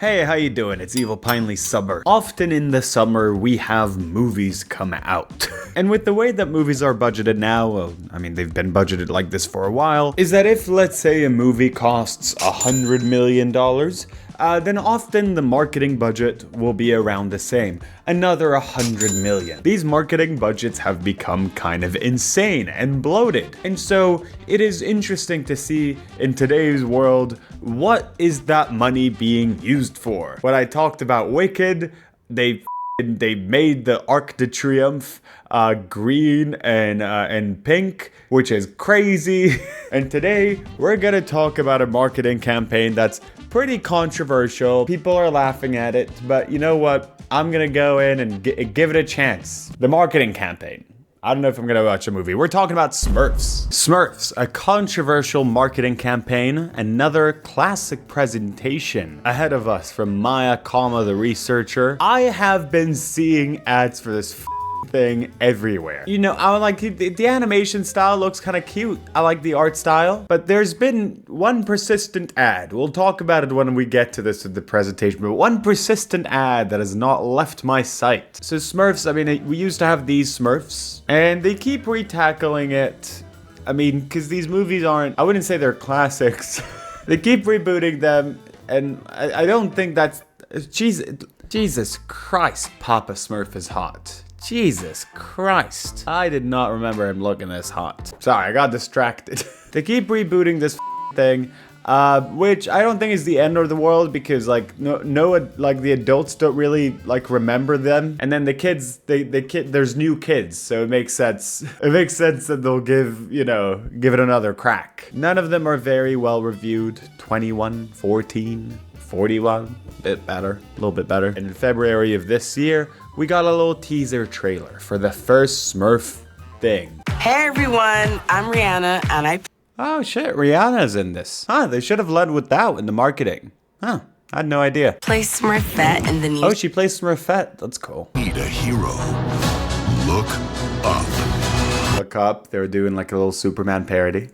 Hey, how you doing? It's Evil Pinely Summer. Often in the summer, we have movies come out. And with the way that movies are budgeted now, well, I mean, they've been budgeted like this for a while, is that if, let's say, a movie costs $100 million, then often the marketing budget will be around the same. Another 100 million. These marketing budgets have become kind of insane and bloated. And so it is interesting to see in today's world, what is that money being used for? When I talked about Wicked, they made the Arc de Triomphe green and pink, which is crazy. And today we're gonna talk about a marketing campaign that's pretty controversial. People are laughing at it, but you know what? I'm gonna go in and give it a chance. The marketing campaign. I don't know if I'm gonna watch a movie. We're talking about Smurfs. Smurfs, a controversial marketing campaign, another classic presentation ahead of us from Maya, the researcher. I have been seeing ads for this thing everywhere. You know, I like the animation style looks kind of cute. I like the art style, but there's been one persistent ad. We'll talk about it when we get to this in the presentation, but one persistent ad that has not left my sight. So Smurfs, I mean, we used to have these Smurfs, and they keep retackling it. I mean, because these movies aren't, I wouldn't say they're classics. They keep rebooting them, and I don't think that's, Jesus Christ, Papa Smurf is hot. Jesus Christ. I did not remember him looking this hot. Sorry, I got distracted. They keep rebooting this thing, which I don't think is the end of the world because like the adults don't really like remember them, and then the kids, there's new kids, so it makes sense. It makes sense that they'll give it another crack. None of them are very well reviewed. 21, 14, 41, a little bit better. And in February of this year, we got a little teaser trailer for the first Smurf thing. Hey everyone, I'm Rihanna, and Oh shit, Rihanna's in this. Huh, they should have led with that in the marketing. Huh, I had no idea. play Smurfette in the new... Oh, she plays Smurfette. That's cool. Need a hero. Look up. Look up. They were doing like a little Superman parody.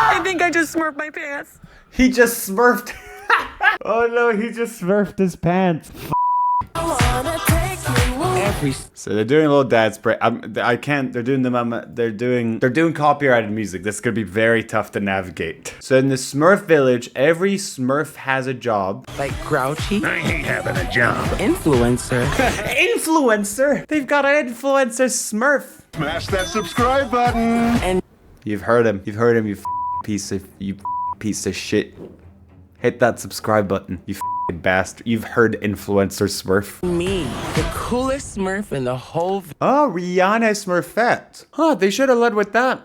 I think I just smurfed my pants. He just smurfed. Oh no, he just smurfed his pants. So they're doing a little dad spray. I can't. They're doing They're doing copyrighted music. This is gonna be very tough to navigate. So in the Smurf village, every Smurf has a job. Like Grouchy. I ain't having a job. Influencer. Influencer. They've got an influencer Smurf. Smash that subscribe button. And You've heard him. You've heard him. You piece of shit. Hit that subscribe button. You bastard. You've heard influencer Smurf. me, the coolest Smurf in the whole... Oh, Rihanna Smurfette. Huh, they should have led with that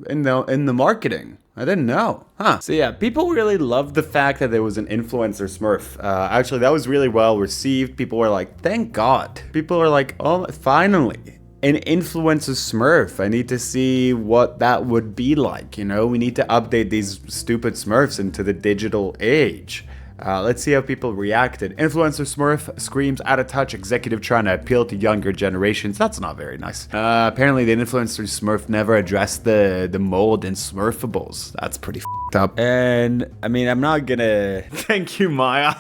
in the marketing. I didn't know. Huh. So yeah, people really loved the fact that there was an influencer Smurf. Actually, that was really well received. People were like, thank God. People were like, oh, finally. An influencer Smurf. I need to see what that would be like, you know? We need to update these stupid Smurfs into the digital age. Let's see how people reacted. Influencer Smurf screams out of touch, executive trying to appeal to younger generations. That's not very nice. Apparently the influencer Smurf never addressed the mold in Smurfables. That's pretty f***ed up. And, I mean, I'm not gonna... Thank you, Maya.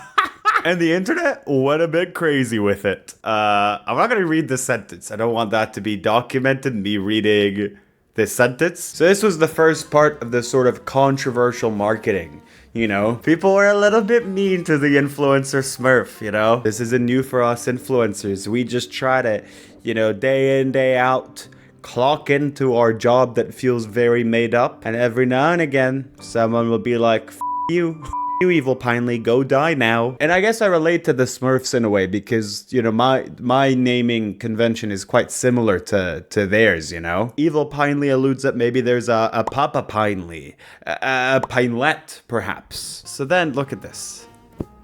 And the internet went a bit crazy with it. I'm not gonna read the sentence. I don't want that to be documented, me reading this sentence. So this was the first part of the sort of controversial marketing. You know, people were a little bit mean to the influencer Smurf, you know? This isn't new for us influencers. We just try to, you know, day in, day out, clock into our job that feels very made up. And every now and again, someone will be like, F you. You Evil Pinely, go die now. And I guess I relate to the Smurfs in a way because, you know, my naming convention is quite similar to theirs, you know? Evil Pinely alludes that maybe there's a Papa Pinely, a Pinelet, perhaps. So then, look at this.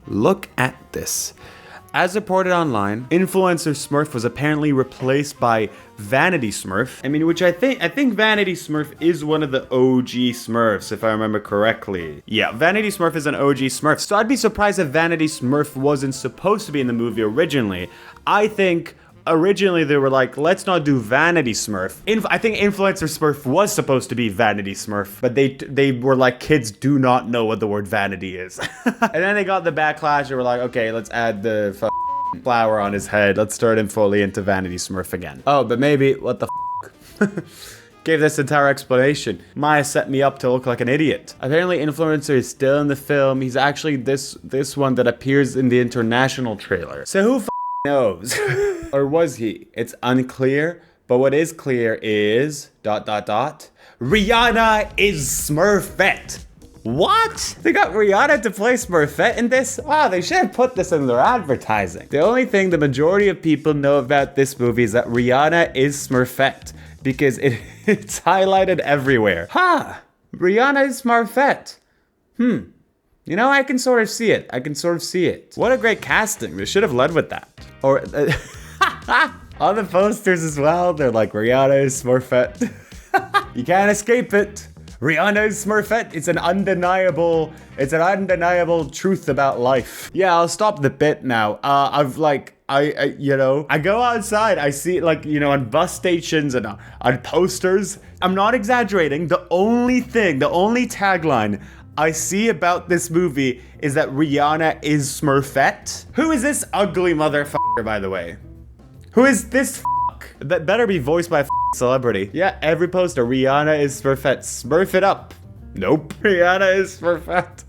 Look at this. As reported online, influencer Smurf was apparently replaced by Vanity Smurf. I mean, which I think Vanity Smurf is one of the OG Smurfs, if I remember correctly. Yeah, Vanity Smurf is an OG Smurf. So I'd be surprised if Vanity Smurf wasn't supposed to be in the movie originally. I think originally they were like, let's not do Vanity Smurf. I think Influencer Smurf was supposed to be Vanity Smurf, but they were like, kids do not know what the word vanity is. And then they got the backlash and were like, okay, let's add the flower on his head. Let's start him fully into Vanity Smurf again. Oh, but maybe, what the gave this entire explanation. Maya set me up to look like an idiot. Apparently, Influencer is still in the film. He's actually this one that appears in the international trailer. So who knows? Or was he? It's unclear. But what is clear is ... Rihanna is Smurfette. What? They got Rihanna to play Smurfette in this? Wow, they should have put this in their advertising. The only thing the majority of people know about this movie is that Rihanna is Smurfette, because it's highlighted everywhere. Ha! Rihanna is Smurfette. You know, I can sort of see it. What a great casting. They should have led with that. Or on the posters as well, they're like, Rihanna is Smurfette. You can't escape it. Rihanna is Smurfette. It's an undeniable truth about life. Yeah, I'll stop the bit now. I go outside, I see, like, you know, on bus stations and on posters. I'm not exaggerating. The only tagline I see about this movie is that Rihanna is Smurfette. Who is this ugly motherfucker, by the way? Who is this that better be voiced by a celebrity? Yeah, every poster, Rihanna is Smurfette. Smurf it up. Nope. Rihanna is Smurfette.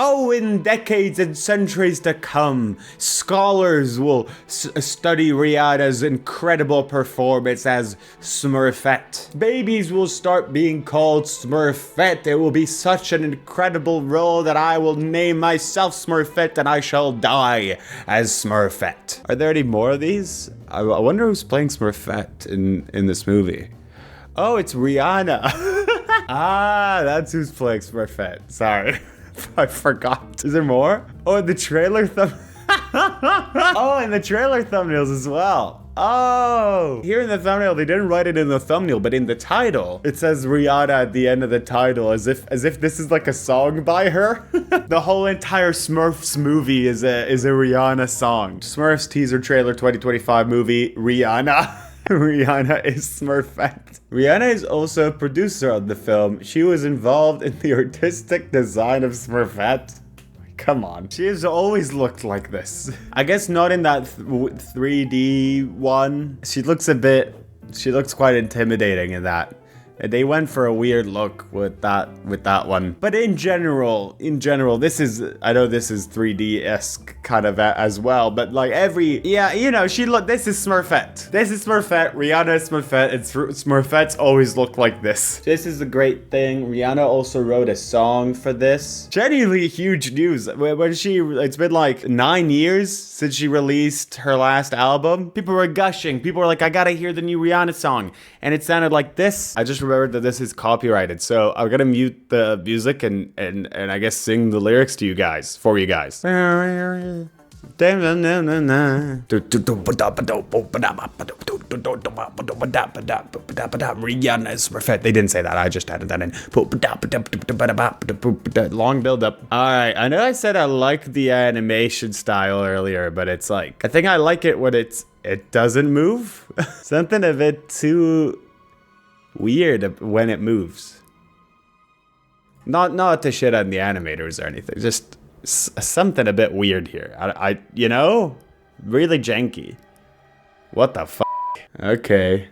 Oh, in decades and centuries to come, scholars will study Rihanna's incredible performance as Smurfette. Babies will start being called Smurfette. It will be such an incredible role that I will name myself Smurfette and I shall die as Smurfette. Are there any more of these? I wonder who's playing Smurfette in this movie. Oh, it's Rihanna. Ah, that's who's playing Smurfette. Sorry. I forgot. Is there more? Oh, the trailer Oh, and the trailer thumbnails as well. Oh, here in the thumbnail, they didn't write it in the thumbnail, but in the title, it says Rihanna at the end of the title, as if this is like a song by her. The whole entire Smurfs movie is a Rihanna song. Smurfs teaser trailer 2025 movie, Rihanna. Rihanna is Smurfette. Rihanna is also a producer of the film. She was involved in the artistic design of Smurfette. Come on. She has always looked like this. I guess not in that 3D one. She looks quite intimidating in that. They went for a weird look with that one. But in general, this is, I know this is 3D-esque kind of as well, but like yeah, you know, this is Smurfette. This is Smurfette, Rihanna is Smurfette, and Smurfettes always look like this. This is a great thing. Rihanna also wrote a song for this. Genuinely huge news. It's been like 9 years since she released her last album. People were gushing. People were like, I gotta hear the new Rihanna song. And it sounded like this. I just remembered that this is copyrighted, so I'm gonna mute the music and I guess sing the lyrics to you guys, for you guys. Rihanna is Smurfette. They didn't say that, I just added that in. Long build up. Alright, I know I said I like the animation style earlier, but it's like, I think I like it when it doesn't move. Something a bit too weird when it moves. Not to shit on the animators or anything, just something a bit weird here. I you know, really janky. What the f***? Okay.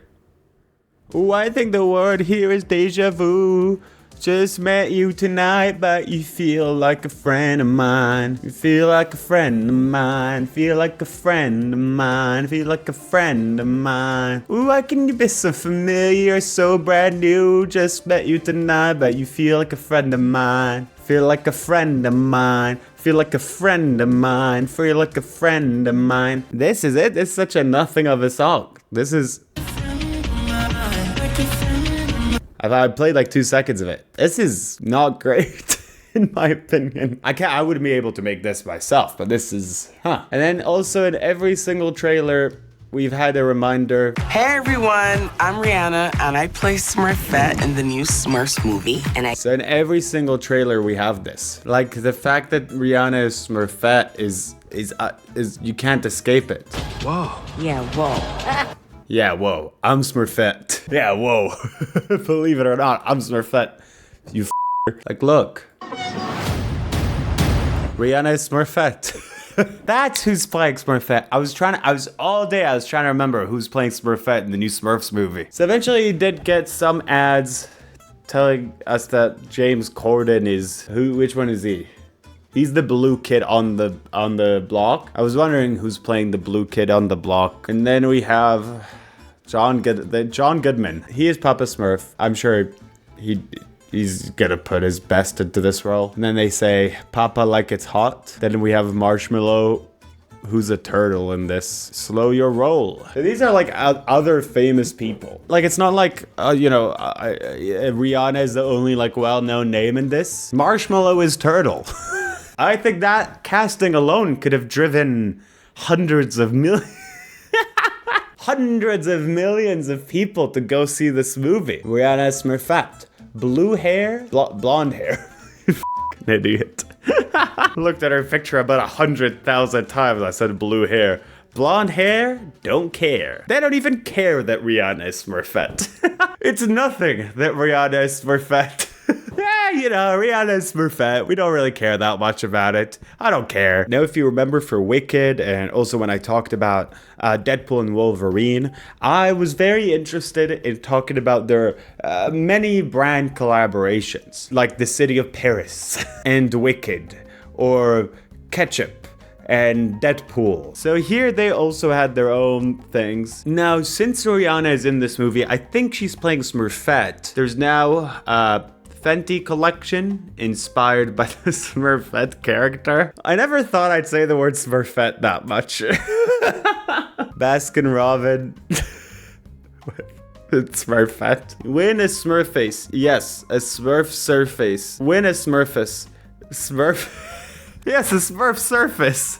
Ooh, I think the word here is deja vu. Just met you tonight, but you feel like a friend of mine. You feel like a friend of mine. Feel like a friend of mine. Feel like a friend of mine. Ooh, I can be so familiar, so brand new. Just met you tonight, but you feel like a friend of mine. Feel like a friend of mine. Feel like a friend of mine. Feel like a friend of mine. This is it. It's such a nothing of a song. This is... I played like 2 seconds of it. This is not great, in my opinion. I wouldn't be able to make this myself, but this is, And then also in every single trailer, we've had a reminder. Hey everyone, I'm Rihanna, and I play Smurfette in the new Smurfs movie. So in every single trailer, we have this. Like, the fact that Rihanna is Smurfette is you can't escape it. Whoa. Yeah, whoa. Yeah, whoa, I'm Smurfette. Yeah, whoa. Believe it or not, I'm Smurfette. You like, look. Rihanna is Smurfette. That's who's playing Smurfette. I was trying to remember who's playing Smurfette in the new Smurfs movie. So eventually you did get some ads telling us that James Corden is, which one is he? He's the blue kid on the block. I was wondering who's playing the blue kid on the block. And then we have John Goodman. He is Papa Smurf. I'm sure he's gonna put his best into this role. And then they say, Papa like it's hot. Then we have Marshmallow, who's a turtle in this. Slow your roll. So these are like other famous people. Like, it's not like, Rihanna is the only like well-known name in this. Marshmallow is turtle. I think that casting alone could have driven hundreds of millions of people to go see this movie. Rihanna Smurfette. Blue hair? Blonde hair. F***ing idiot. Looked at her picture about 100,000 times. I said blue hair. Blonde hair? Don't care. They don't even care that Rihanna is Smurfette. It's nothing that Rihanna is Smurfette. Yeah, Rihanna is Smurfette. We don't really care that much about it. I don't care. Now, if you remember for Wicked, and also when I talked about Deadpool and Wolverine, I was very interested in talking about their many brand collaborations, like the City of Paris and Wicked, or Ketchup and Deadpool. So here they also had their own things. Now, since Rihanna is in this movie, I think she's playing Smurfette. There's now Fenty collection inspired by the Smurfette character. I never thought I'd say the word Smurfette that much. Baskin Robin. Smurfette. Win a Smurface. Yes, a Smurf surface. Win a Smurfus. Yes, a Smurf surface.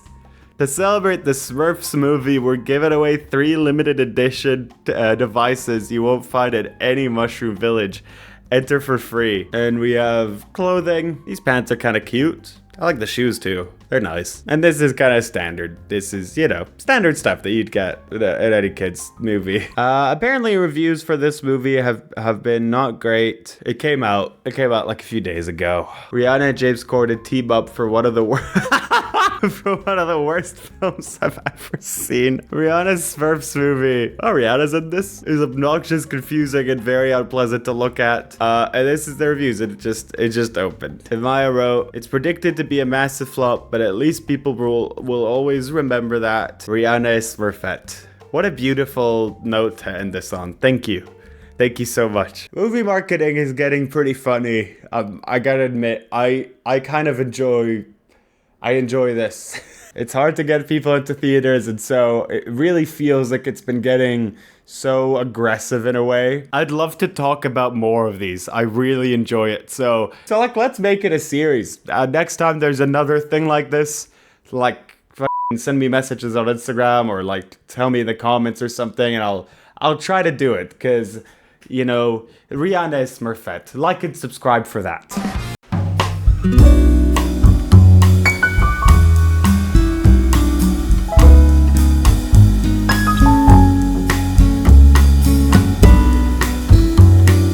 To celebrate the Smurfs movie, we're giving away 3 limited edition devices you won't find at any Mushroom Village. Enter for free. And we have clothing. These pants are kind of cute. I like the shoes too. They're nice. And this is kind of standard. This is, standard stuff that you'd get at any kid's movie. Apparently reviews for this movie have been not great. It came out like a few days ago. Rihanna and James Corden team up for one of the worst films I've ever seen. Rihanna's Smurfs movie. Oh, Rihanna's in this? It's obnoxious, confusing, and very unpleasant to look at. And this is the reviews. It just opened. And Maya wrote, it's predicted to be a massive flop, but at least people will always remember that Rihanna is Smurfette. What a beautiful note to end this on. Thank you. Thank you so much. Movie marketing is getting pretty funny. I gotta admit, I kind of enjoy this. It's hard to get people into theaters, and so it really feels like it's been getting so aggressive in a way. I'd love to talk about more of these. I really enjoy it. So like, let's make it a series. Next time there's another thing like this, like, send me messages on Instagram or like tell me in the comments or something, and I'll try to do it, because Rihanna is Smurfette. Like and subscribe for that.